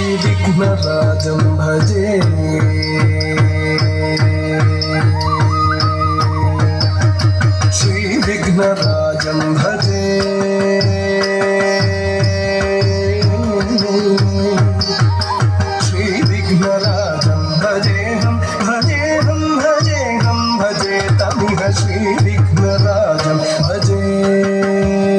श्रीविघ्नराजं भजे श्रीविघ्नराजं भजे श्रीविघ्नराजं भजेऽहं भजेऽहं भजेऽहं भजे तमिह श्रीविघ्नराजं भजे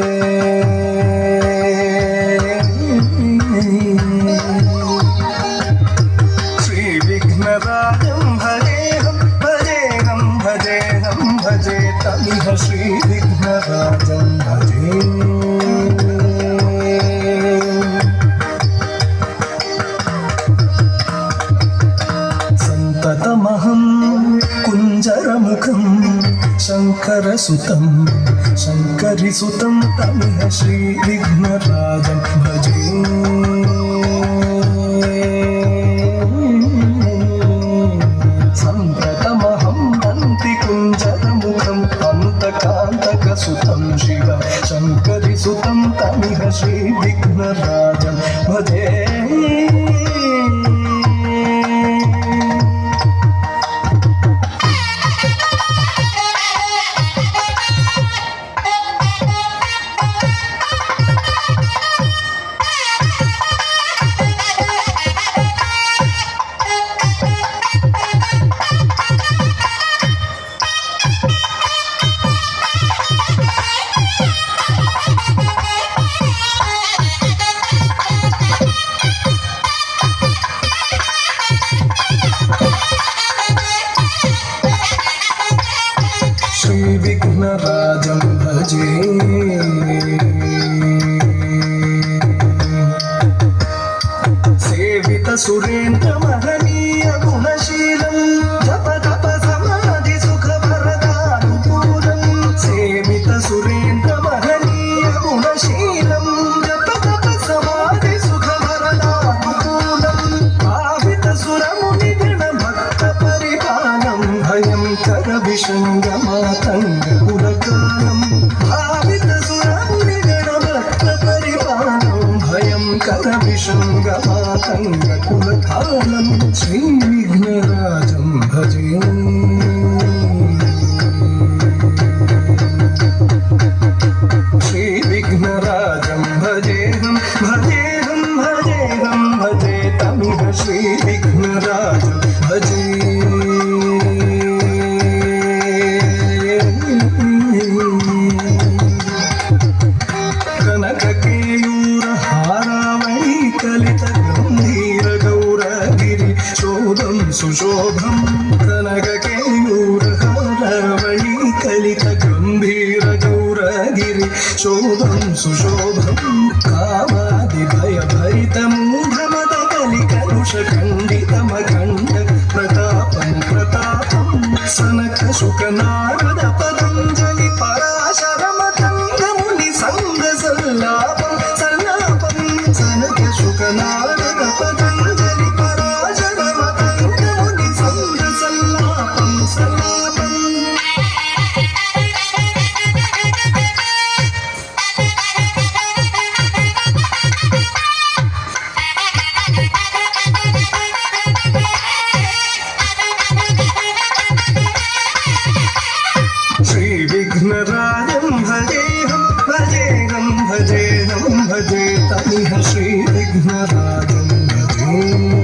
श्रीविघ्नराजं भजेऽहं भजेऽहं भजेऽहं भजे तमिह श्रीविघ्नराजं भजे सन्ततमहं कुञ्जरमुखं शङ्करसुतं शङ्करिसुतं तमिह श्रीविघ्नराजं भजे सन्ततमहं नन्तिकुञ्जरमुखम् अन्तकान्तकसुतं शिव शङ्करिसुतं तमिह श्रीविघ्नराजं भजे श्रीविघ्नराजं भजे सेवितसुरेन्द्रमहनीय गुणशीलं जप तप समाधि सुखवरदानुकूलं सेवितसुरेन्द्रमहनीय गुणशीलं जप तप समाधि सुखवरदानुकूलं भावितसुरमुनिगणभक्तपरिपालं भयङ्करविशङ्गमातङ्गकुलकालं भावितसुरमुनिगणभक्तपरिपालं भयङ्करविशङ्गमातङ्गकुलकालं श्रीविघ्नराजं भजे श्रीविघ्नराजं भजेऽहं भजेऽहं भजेऽहं भजे तमिह श्रीविघ्नराजं भजे कनककेयूरहारावळी कलितगम्भीरगौरगिरि शोभं सुशोभं कनककेयूरहारावळी कलितगम्भीरगौरगिरि शोभं सुशोभं कामादिभयभरितमूढमदकलिकलुषखण्डितमखण्ड प्रतापं प्रतापं सनकशुकनारद पतञ्जलि पराशरमतङ्गमुनि सङ्गसल्लापं सल्लापं सनकशुकनारद पतञ्जलि पराशरमतङ्गमुनि सङ्गसल्लापं सल्लापम् श्रीविघ्नराजं भजेऽहं भजेऽहं भजेऽहं भजे तमिह श्रीविघ्नराजं भजे